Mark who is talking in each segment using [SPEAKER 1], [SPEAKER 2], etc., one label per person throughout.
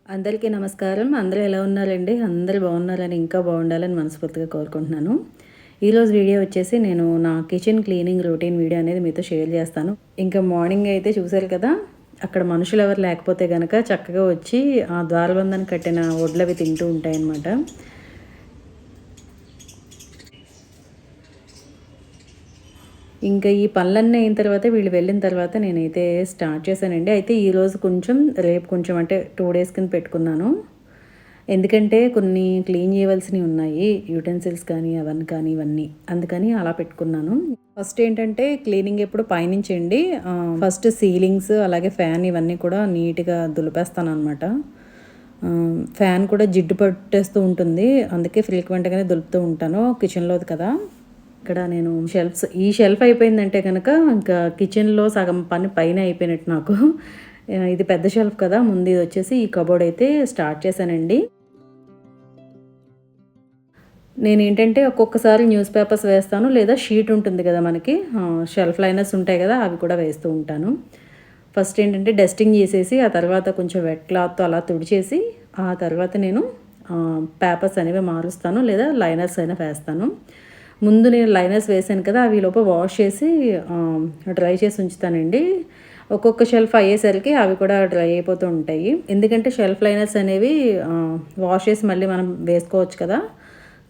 [SPEAKER 1] అందరికీ నమస్కారం. అందరూ ఎలా ఉన్నారండి? అందరూ బాగున్నారని, ఇంకా బాగుండాలని మనస్ఫూర్తిగా కోరుకుంటున్నాను. ఈరోజు వీడియో వచ్చేసి నేను నా కిచెన్ క్లీనింగ్ రొటీన్ వీడియో అనేది మీతో షేర్ చేస్తాను. ఇంకా మార్నింగ్ అయితే చూసారు కదా! అక్కడ మనుషులు ఎవరు లేకపోతే గనక చక్కగా వచ్చి ఆ ద్వారబంధానికి కట్టిన వడ్లవి తింటూ ఉంటాయన్నమాట. ఇంకా ఈ పనులన్నీ అయిన తర్వాత వీళ్ళు వెళ్ళిన తర్వాత నేనైతే స్టార్ట్ చేశానండి. అయితే ఈరోజు కొంచెం, రేపు కొంచెం అంటే 2 డేస్ కింద పెట్టుకున్నాను. ఎందుకంటే కొన్ని క్లీన్ చేయవలసినవి ఉన్నాయి. యుటెన్సిల్స్ కానీ, అవన్నీ కానీ ఇవన్నీ. అందుకని అలా పెట్టుకున్నాను. ఫస్ట్ ఏంటంటే క్లీనింగ్ ఎప్పుడు పైనుంచండి. ఫస్ట్ సీలింగ్స్ అలాగే ఫ్యాన్ ఇవన్నీ కూడా నీట్‌గా దులిపేస్తాననమాట. ఫ్యాన్ కూడా జిడ్డు పట్టేస్తూ ఉంటుంది. అందుకే ఫ్రీక్వెంట్‌గానే దులుపుతూ ఉంటాను. కిచెన్‌లోది కదా! ఇక్కడ నేను ఈ షెల్ఫ్ అయిపోయిందంటే కనుక ఇంకా కిచెన్‌లో సగం పని పైనే అయిపోయినట్టు నాకు. ఇది పెద్ద షెల్ఫ్ కదా! ముందు ఇది వచ్చేసి ఈ కబోర్డ్ అయితే స్టార్ట్ చేశానండి. నేనేంటంటే ఒక్కొక్కసారి న్యూస్ పేపర్స్ వేస్తాను. లేదా షీట్ ఉంటుంది కదా మనకి. షెల్ఫ్ లైనర్స్ ఉంటాయి కదా! అవి కూడా వేస్తూ ఉంటాను. ఫస్ట్ ఏంటంటే డస్టింగ్ చేసేసి, ఆ తర్వాత కొంచెం వెట్ క్లాత్‌తో అలా తుడిచేసి, ఆ తర్వాత నేను పేపర్స్ అనేవి మారుస్తాను. లేదా లైనర్స్ అయినా వేస్తాను. ముందు నేను లైనర్స్ వేసాను కదా! అవి ఈలోపు వాష్ చేసి డ్రై చేసి ఉంచుతానండి. ఒక్కొక్క షెల్ఫ్ అయ్యేసరికి అవి కూడా డ్రై అయిపోతూ ఉంటాయి. ఎందుకంటే షెల్ఫ్ లైనర్స్ అనేవి వాష్ చేసి మళ్ళీ మనం వేసుకోవచ్చు కదా!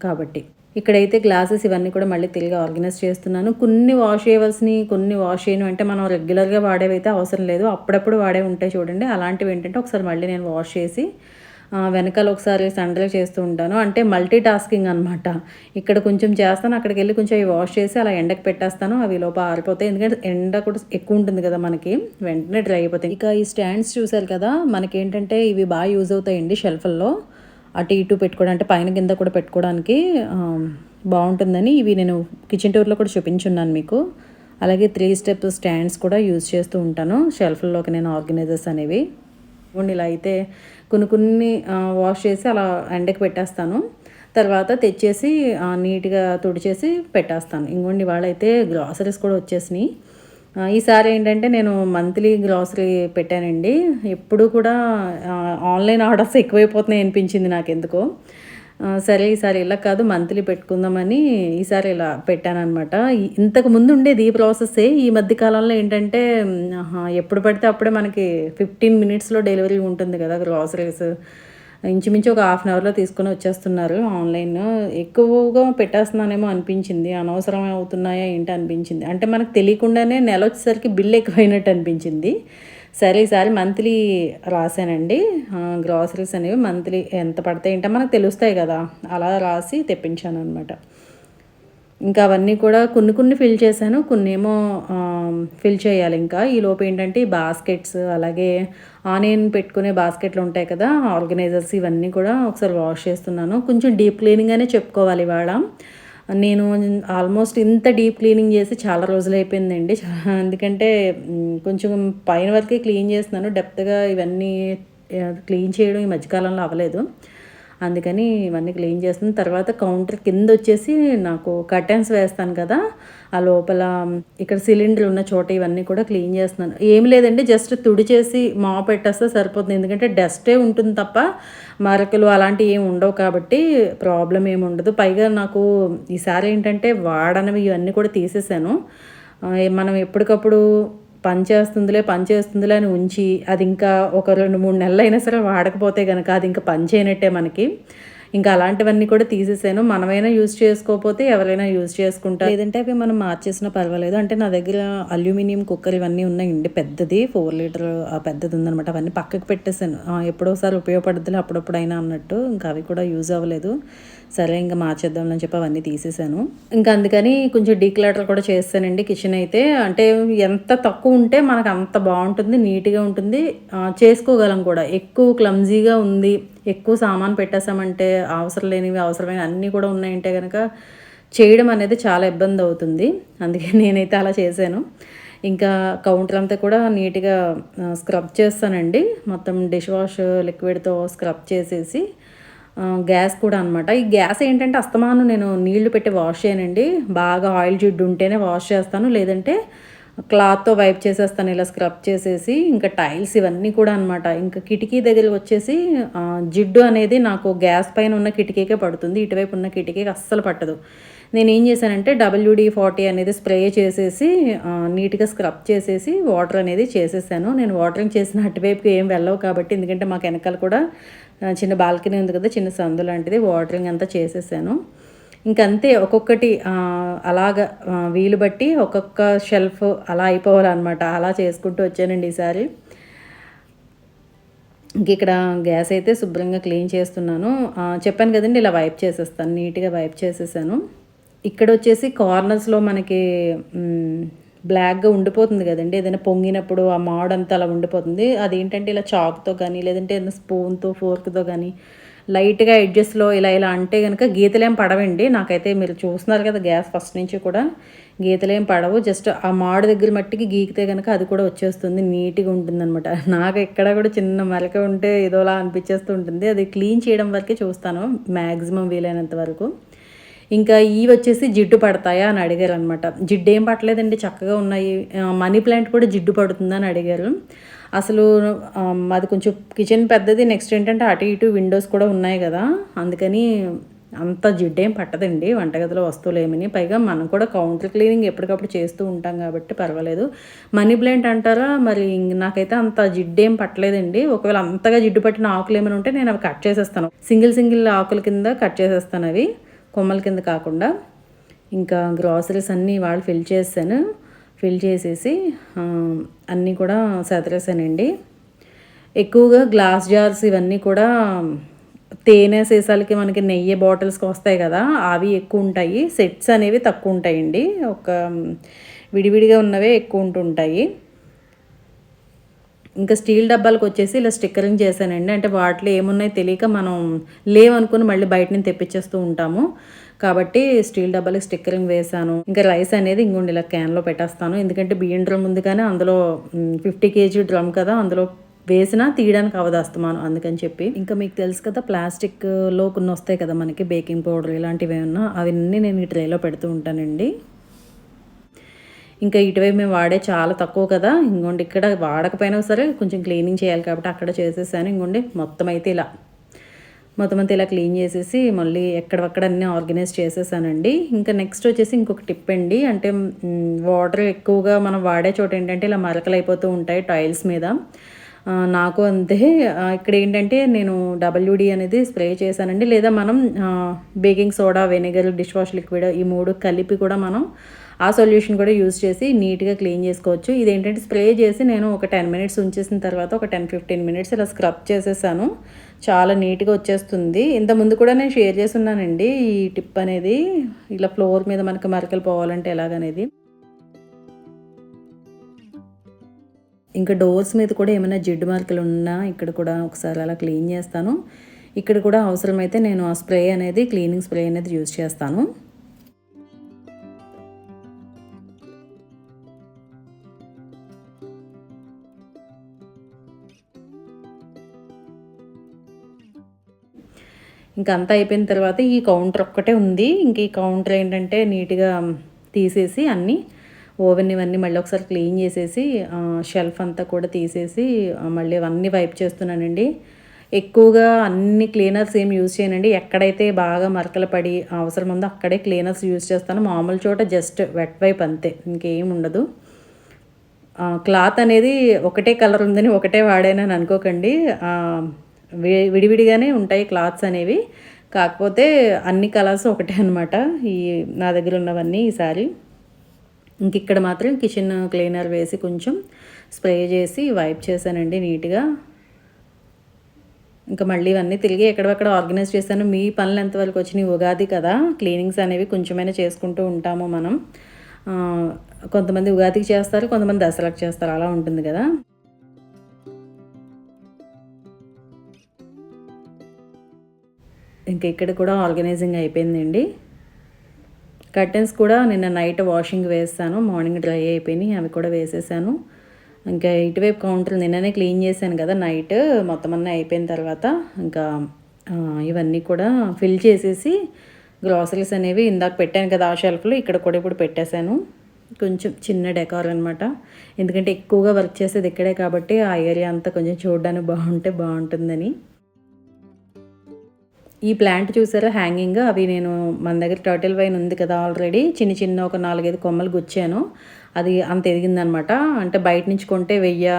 [SPEAKER 1] కాబట్టి. ఇక్కడైతే గ్లాసెస్ ఇవన్నీ కూడా మళ్ళీ తిరిగి ఆర్గనైజ్ చేస్తున్నాను. కొన్ని వాష్ చేయవలసినయి, కొన్ని వాష్ చేయనివి అంటే మనం రెగ్యులర్‌గా వాడేవైతే అవసరం లేదు. అప్పుడప్పుడు వాడేవి ఉంటాయి చూడండి. అలాంటివి ఏంటంటే ఒకసారి మళ్ళీ నేను వాష్ చేసి వెనకాల ఒకసారి సండల్ చేస్తూ ఉంటాను. అంటే మల్టీ టాస్కింగ్ అనమాట. ఇక్కడ కొంచెం చేస్తాను, అక్కడికెళ్ళి కొంచెం అవి వాష్ చేసి అలా ఎండకి పెట్టేస్తాను. అవి లోపల ఆరిపోతాయి. ఎందుకంటే ఎండ కూడా ఎక్కువ ఉంటుంది కదా మనకి. వెంటనే డ్రై అయిపోతాయి. ఇక ఈ స్టాండ్స్ చూసారు కదా! మనకేంటంటే ఇవి బాగా యూజ్ అవుతాయండి షెల్ఫ్‌ల్లో. అటు ఇటు పెట్టుకోవడం అంటే పైన కింద కూడా పెట్టుకోవడానికి బాగుంటుందని ఇవి నేను కిచెన్ టూర్లో కూడా చూపించున్నాను మీకు. అలాగే 3 స్టెప్ స్టాండ్స్ కూడా యూజ్ చేస్తూ ఉంటాను షెల్ఫ్‌ల్లోకి నేను ఆర్గనైజర్స్ అనేవి. ఇలా అయితే కొన్ని వాష్ చేసి అలా ఎండకి పెట్టేస్తాను. తర్వాత తెచ్చేసి నీట్‌గా తుడిచేసి పెట్టేస్తాను. ఇంగోండి ఇవాళైతే గ్రాసరీస్ కూడా వచ్చేసినాయి. ఈసారి ఏంటంటే నేను మంత్లీ గ్రాసరీ పెట్టానండి. ఎప్పుడు కూడా ఆన్‌లైన్ ఆర్డర్స్ ఎక్కువైపోతున్నాయి అనిపించింది నాకెందుకో. సరే ఈసారి ఇలా కాదు మంత్లీ పెట్టుకుందామని ఈసారి ఇలా పెట్టాననమాట. ఇంతకు ముందు ఉండేది ఈ ప్రాసెస్సే. ఈ మధ్య కాలంలో ఏంటంటే ఎప్పుడు పడితే అప్పుడే మనకి 15 మినిట్స్‌లో డెలివరీ ఉంటుంది కదా! గ్రాసరీస్. ఇంచుమించు ఒక హాఫ్ అన్ అవర్‌లో తీసుకొని వచ్చేస్తున్నారు ఆన్‌లైన్. ఎక్కువగా పెట్టేస్తున్నానేమో అనిపించింది. అనవసరమే అవుతున్నాయా ఏంటి అనిపించింది. అంటే మనకు తెలియకుండానే నెలొచ్చేసరికి బిల్ ఎక్కువైనట్టు అనిపించింది. సరే ఈసారి మంత్లీ రాసానండి. గ్రాసరీస్ అనేవి మంత్లీ ఎంత పడతాయి ఏంటో మనకు తెలుస్తాయి కదా! అలా రాసి తెప్పించాననమాట. ఇంకా అవన్నీ కూడా కొన్ని ఫిల్ చేశాను. కొన్నేమో ఫిల్ చేయాలి ఇంకా. ఈలోపు ఏంటంటే ఈ బాస్కెట్స్ అలాగే ఆనియన్ పెట్టుకునే బాస్కెట్లు ఉంటాయి కదా! ఆర్గనైజర్స్ ఇవన్నీ కూడా ఒకసారి వాష్ చేస్తున్నాను. కొంచెం డీప్ క్లీనింగ్ అనే చెప్పుకోవాలి ఇవాళ. నేను ఆల్మోస్ట్ ఇంత డీప్ క్లీనింగ్ చేసి చాలా రోజులైపోయిందండి. ఎందుకంటే కొంచెం పైన వరకే క్లీన్ చేస్తున్నాను. డెప్త్‌గా ఇవన్నీ క్లీన్ చేయడం ఈ మధ్య కాలంలో అవ్వలేదు. అందుకని ఇవన్నీ క్లీన్ చేసిన తర్వాత కౌంటర్ కిందొచ్చేసి నాకు కర్టెన్స్ వేస్తాను కదా! ఆ లోపల ఇక్కడ సిలిండర్ ఉన్న చోట ఇవన్నీ కూడా క్లీన్ చేస్తున్నాను. ఏమి లేదండి జస్ట్ తుడిచేసి మాప్ పెట్టేస్తే సరిపోతుంది. ఎందుకంటే డస్టే ఉంటుంది తప్ప మరకలు అలాంటివి ఏమి ఉండవు కాబట్టి ప్రాబ్లమ్ ఏమి ఉండదు. పైగా నాకు ఈసారి ఏంటంటే వాడనివి ఇవన్నీ కూడా తీసేసాను. మనం ఎప్పటికప్పుడు పని చేస్తుందిలే అని ఉంచి అది ఇంకా ఒక 2, 3 నెలలైనా సరే వాడకపోతే గనక అది ఇంకా పని చేయనట్టే మనకి. ఇంకా అలాంటివన్నీ కూడా తీసేసాను. మనమైనా యూజ్ చేసుకోకపోతే ఎవరైనా యూజ్ చేసుకుంటారు. లేదంటే అవి మనం మార్చేసినా పర్వాలేదు. అంటే నా దగ్గర అల్యూమినియం కుక్కర్ ఇవన్నీ ఉన్నాయండి. పెద్దది 4 లీటర్ పెద్దది ఉందనమాట. అవన్నీ పక్కకు పెట్టేసాను. ఎప్పుడోసారి ఉపయోగపడుద్దిలే అప్పుడప్పుడైనా అన్నట్టు. ఇంకా అవి కూడా యూజ్ అవ్వలేదు. సరే ఇంక మార్చేద్దాంలని చెప్పి అవన్నీ తీసేసాను. ఇంకా అందుకని కొంచెం డీక్లటర్ కూడా చేసేసానండి కిచెన్ అయితే. అంటే ఎంత తక్కువ ఉంటే మనకు అంత బాగుంటుంది, నీట్‌గా ఉంటుంది. చేసుకోగలం కూడా. ఎక్కువ క్లమ్జీగా ఉంది, ఎక్కువ సామాను పెట్టేసామంటే అవసరం లేనివి, అవసరమైనవి అన్నీ కూడా ఉన్నాయంటే గనక చేయడం అనేది చాలా ఇబ్బందవుతుంది. అందుకే నేనైతే అలా చేశాను. ఇంకా కౌంటర్ అంతా కూడా నీట్‌గా స్క్రబ్ చేస్తానండి. మొత్తం డిష్ వాష్ లిక్విడ్‌తో స్క్రబ్ చేసేసి గ్యాస్ కూడా అనమాట. ఈ గ్యాస్ ఏంటంటే అస్తమానం నేను నీళ్లు పెట్టి వాష్ చేయనండి. బాగా ఆయిల్ జిడ్డు ఉంటేనే వాష్ చేస్తాను. లేదంటే క్లాత్‌తో వైప్ చేసేస్తాను ఇలా స్క్రబ్ చేసేసి. ఇంకా టైల్స్ ఇవన్నీ కూడా అనమాట. ఇంకా కిటికీ దగ్గరకొచ్చేసి జిడ్డు అనేది నాకు గ్యాస్ పైన ఉన్న కిటికీకే పడుతుంది. ఇటువైపు ఉన్న కిటికీకి అస్సలు పట్టదు. నేనేం చేశానంటే WD-40 అనేది స్ప్రే చేసేసి నీట్‌గా స్క్రబ్ చేసేసి వాటర్ అనేది చేసేసాను. నేను వాటరింగ్ చేసిన అటువైపుకి ఏం వెళ్ళవు కాబట్టి, ఎందుకంటే మాకు వెనకాల కూడా చిన్న బాల్కనీ ఉంది కదా! చిన్న సందు లాంటిది. వాటరింగ్ అంతా చేసేసాను. ఇంకంతే ఒక్కొక్కటి అలాగా వీలు బట్టి ఒక్కొక్క షెల్ఫ్ అలా అయిపోవాలనమాట. అలా చేసుకుంటూ వచ్చానండి ఈసారి. ఇంకిక్కడ గ్యాస్ అయితే శుభ్రంగా క్లీన్ చేస్తున్నాను. చెప్పాను కదండీ ఇలా వైప్ చేసేస్తాను. నీట్‌గా వైప్ చేసేసాను. ఇక్కడొచ్చేసి కార్నర్స్‌లో మనకి బ్లాక్‌గా ఉండిపోతుంది కదండీ! ఏదైనా పొంగినప్పుడు ఆ మాడంతా అలా ఉండిపోతుంది. అదేంటంటే ఇలా చాక్‌తో కానీ, లేదంటే ఏదైనా స్పూన్‌తో, ఫోర్క్‌తో కానీ లైట్‌గా ఎడ్జెస్‌లో ఇలా ఇలా అంటే గనక గీతలేం పడవండి. నాకైతే మీరు చూస్తున్నారు కదా గ్యాస్ ఫస్ట్ నుంచి కూడా గీతలేం పడవు. జస్ట్ ఆ మాడు దగ్గర మట్టికి గీకితే గనక అది కూడా వచ్చేస్తుంది. నీట్‌గా ఉంటుందనమాట. నాకు ఎక్కడ కూడా చిన్న మరక ఉంటే ఏదోలా అనిపిచ్చేస్తూ ఉంటుంది. అది క్లీన్ చేయడం వరకే చూస్తాను మ్యాక్సిమం వీలైనంత వరకు. ఇంకా ఇవొచ్చేసి జిడ్డు పడతాయా అని అడిగారనమాట. జిడ్డేం పట్టలేదండి చక్కగా ఉన్నాయి. మనీ ప్లాంట్ కూడా జిడ్డు పడుతుందని అడిగారు. అసలు మాది కొంచెం కిచెన్ పెద్దది. నెక్స్ట్ ఏంటంటే అటు ఇటు విండోస్ కూడా ఉన్నాయి గదా! అందుకని అంత జిడ్డేం పట్టదండి వంటగదిలో వస్తువులేమని. పైగా మనం కూడా కౌంటర్ క్లీనింగ్ ఎప్పటికప్పుడు చేస్తూ ఉంటాం కాబట్టి పర్వాలేదు. మనీ ప్లాంట్ అంటారా మరి నాకైతే అంత జిడ్డేం పట్టలేదండి. ఒకవేళ అంతగా జిడ్డు పట్టిన ఆకులేమైనా ఉంటే నేను అవి కట్ చేసేస్తాను. సింగిల్ సింగిల్ ఆకుల కింద కట్ చేసేస్తానవి. కొమ్మల కింద కాకుండా. ఇంకా గ్రాసరీస్ అన్నీ ఇవాళ ఫిల్ చేసేసాను. ఫిల్ చేసేసి అన్నీ కూడా సదిరేసానండి. ఎక్కువగా గ్లాస్ జార్స్ ఇవన్నీ కూడా తేనె సీసాలకి మనకి నెయ్యి బాటిల్స్‌కి వస్తాయి కదా! అవి ఎక్కువ ఉంటాయి. సెట్స్ అనేవి తక్కువ ఉంటాయండి. ఒక విడివిడిగా ఉన్నవే ఎక్కువ ఉంటుంటాయి. ఇంకా స్టీల్ డబ్బాలకొచ్చేసి ఇలా స్టిక్కరింగ్ చేశానండి. అంటే వాటిలో ఏమున్నాయో తెలియక మనం లేవనుకుని మళ్ళీ బయట నుంచి తెప్పించేస్తూ ఉంటాము. కాబట్టి స్టీల్ డబ్బాలకి స్టిక్కరింగ్ వేశాను. ఇంకా రైస్ అనేది ఇంగోండి ఇలా క్యాన్‌లో పెట్టేస్తాను. ఎందుకంటే బియ్యం డ్రమ్ ఉంది కానీ అందులో 50 కేజీ డ్రమ్ కదా! అందులో వేసినా తీయడానికి అవ్వదు అస్తమానం. అందుకని చెప్పి. ఇంకా మీకు తెలుసు కదా ప్లాస్టిక్‌లో కొన్ని వస్తాయి కదా మనకి బేకింగ్ పౌడర్ ఇలాంటివేమన్నా అవన్నీ నేను ఈ ట్రేలో పెడుతూ ఉంటానండి. ఇంకా ఇటువైపు మేము వాడే చాలా తక్కువ కదా! ఇంగోండి ఇక్కడ వాడకపోయినా సరే కొంచెం క్లీనింగ్ చేయాలి కాబట్టి అక్కడ చేసేసాను. ఇంగోండి మొత్తం అయితే ఇలా మొత్తం అంతా ఇలా క్లీన్ చేసేసి మళ్ళీ ఎక్కడవక్కడ అన్నీ ఆర్గనైజ్ చేసేసానండి. ఇంకా నెక్స్ట్ వచ్చేసి ఇంకొక టిప్ అండి. అంటే వాటర్ ఎక్కువగా మనం వాడే చోట ఏంటంటే ఇలా మరకలు అయిపోతూ ఉంటాయి టైల్స్ మీద. నాకు అంతే. ఇక్కడ ఏంటంటే నేను WD అనేది స్ప్రే చేశానండి. లేదా మనం baking soda, vinegar, dish wash liquid ఈ 3 కలిపి కూడా మనం ఆ సొల్యూషన్ కూడా యూజ్ చేసి నీట్‌గా క్లీన్ చేసుకోవచ్చు. ఇదేంటంటే స్ప్రే చేసి నేను ఒక 10 మినిట్స్ ఉంచేసిన తర్వాత ఒక 10, 15 మినిట్స్ ఇలా స్క్రబ్ చేసేసాను. చాలా నీట్‌గా వచ్చేస్తుంది. ఇంతకుముందు కూడా నేను షేర్ చేసున్నానండి ఈ టిప్ అనేది. ఇలా ఫ్లోర్ మీద మనకి మరకలు పోవాలంటే ఎలాగనేది. ఇంకా డోర్స్ మీద కూడా ఏమైనా జిడ్డు మరకలు ఉన్నా ఇక్కడ కూడా ఒకసారి అలా క్లీన్ చేస్తాను. ఇక్కడ కూడా అవసరమైతే నేను ఆ స్ప్రే అనేది క్లీనింగ్ స్ప్రే అనేది యూజ్ చేస్తాను. ఇంక అంతా అయిపోయిన తర్వాత ఈ కౌంటర్ ఒక్కటే ఉంది. ఇంక ఈ కౌంటర్ ఏంటంటే నీట్‌గా తీసేసి అన్నీ ఓవెన్ ఇవన్నీ మళ్ళీ ఒకసారి క్లీన్ చేసేసి షెల్ఫ్ అంతా కూడా తీసేసి మళ్ళీ అవన్నీ వైప్ చేస్తున్నానండి. ఎక్కువగా అన్ని క్లీనర్స్ ఏమి యూజ్ చేయనండి. ఎక్కడైతే బాగా మరకలు పడి అవసరం ఉందో అక్కడే క్లీనర్స్ యూజ్ చేస్తాను. మామూలు చోట జస్ట్ వెట్ వైప్ అంతే. ఇంకేం ఉండదు. క్లాత్ అనేది ఒకటే కలర్ ఉందని ఒకటే వాడానని అనుకోకండి. విడివిడిగానే ఉంటాయి క్లాత్స్ అనేవి. కాకపోతే అన్ని కలర్స్ ఒకటే అనమాట. ఈ నా దగ్గర ఉన్నవన్నీ ఈసారి. ఇంకిక్కడ మాత్రం కిచెన్ క్లీనర్ వేసి కొంచెం స్ప్రే చేసి వైప్ చేశానండి నీట్‌గా. ఇంకా మళ్ళీ ఇవన్నీ తిరిగి ఎక్కడెక్కడ ఆర్గనైజ్ చేశాను. మీ పనులు ఎంతవరకు వచ్చినాయి? ఉగాది కదా! క్లీనింగ్స్ అనేవి కొంచెమైనా చేసుకుంటూ ఉంటాము మనం. కొంతమంది ఉగాదికి చేస్తారు, కొంతమంది దసరాకి చేస్తారు. అలా ఉంటుంది కదా! ఇంక ఇక్కడ కూడా ఆర్గనైజింగ్ అయిపోయిందండి. కర్టెన్స్ కూడా నిన్న నైట్ వాషింగ్ వేసాను. మార్నింగ్ డ్రై అయిపోయినాయి. అవి కూడా వేసేసాను. ఇంకా ఇటువైపు కౌంటర్ నిన్ననే క్లీన్ చేశాను కదా నైట్. మొత్తం అన్నీ అయిపోయిన తర్వాత ఇంకా ఇవన్నీ కూడా ఫిల్ చేసేసి గ్రాసరీస్ అనేవి ఇందాక పెట్టాను కదా ఆ షెల్ఫ్‌లో ఇక్కడ కూడా ఇప్పుడు పెట్టేశాను. కొంచెం చిన్న డెకార్ అనమాట. ఎందుకంటే ఎక్కువగా వర్క్ చేసేది ఇక్కడే కాబట్టి ఆ ఏరియా అంతా కొంచెం చూడడానికి బాగుంటుందని. ఈ ప్లాంట్ చూసారా హ్యాంగింగ్, అవి నేను మన దగ్గర టర్టిల్ వైన్ ఉంది కదా ఆల్రెడీ, చిన్న ఒక 4, 5 కొమ్మలు గుచ్చాను. అది అంత ఎదిగిందనమాట. అంటే బయట నుంచి కొంటే 1000,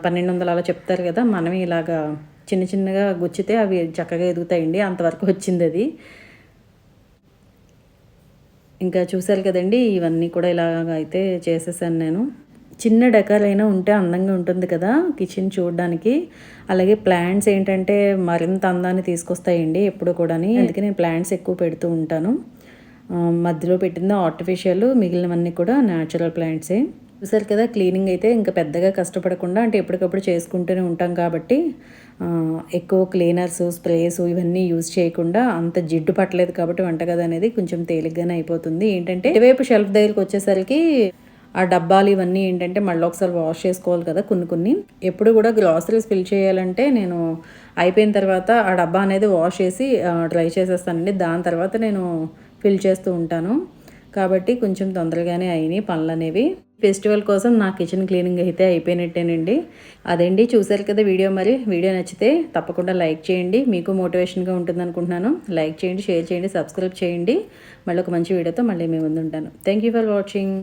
[SPEAKER 1] 1200 అలా చెప్తారు కదా, మనమే ఇలాగా చిన్నగా గుచ్చితే అవి చక్కగా ఎదుగుతాయండి. అంతవరకు వచ్చింది అది. ఇంకా చూసారు కదండి, ఇవన్నీ కూడా ఇలాగ అయితే చేసేసాను నేను. చిన్న డెకార్ అయినా ఉంటే అందంగా ఉంటుంది కదా కిచెన్ చూడడానికి. అలాగే ప్లాంట్స్ ఏంటంటే మరింత అందాన్ని తీసుకొస్తాయండి ఎప్పుడు కూడాని. అందుకే నేను ప్లాంట్స్ ఎక్కువ పెడుతూ ఉంటాను. మధ్యలో పెట్టింది ఆర్టిఫిషియల్, మిగిలినవన్నీ కూడా న్యాచురల్ ప్లాంట్సే. చూసారు కదా, క్లీనింగ్ అయితే ఇంకా పెద్దగా కష్టపడకుండా, అంటే ఎప్పటికప్పుడు చేసుకుంటూనే ఉంటాం కాబట్టి ఎక్కువ క్లీనర్స్, స్ప్రేస్ ఇవన్నీ యూజ్ చేయకుండా, అంత జిడ్డు పట్టలేదు కాబట్టి వంటగది అనేది కొంచెం తేలిగ్గానే అయిపోతుంది. ఏంటంటే ఇటువైపు షెల్ఫ్ దగ్గరికి వచ్చేసరికి ఆ డబ్బాలు ఇవన్నీ ఏంటంటే మళ్ళీ ఒకసారి వాష్ చేసుకోవాలి కదా కొన్ని. ఎప్పుడు కూడా గ్రాసరీస్ ఫిల్ చేయాలంటే నేను అయిపోయిన తర్వాత ఆ డబ్బా అనేది వాష్ చేసి డ్రై చేసేస్తానండి. దాని తర్వాత నేను ఫిల్ చేస్తూ ఉంటాను. కాబట్టి కొంచెం తొందరగానే అయినాయి పనులు అనేవి. ఫెస్టివల్ కోసం నా కిచెన్ క్లీనింగ్ అయితే అయిపోయినట్టేనండి. అదండి, చూసారు కదా వీడియో. మరి వీడియో నచ్చితే తప్పకుండా లైక్ చేయండి. మీకు మోటివేషన్గా ఉంటుంది అనుకుంటున్నాను. లైక్ చేయండి, షేర్ చేయండి, సబ్స్క్రైబ్ చేయండి. మళ్ళీ ఒక మంచి వీడియోతో మళ్ళీ మీ ముందు ఉంటాను. Thank you for watching.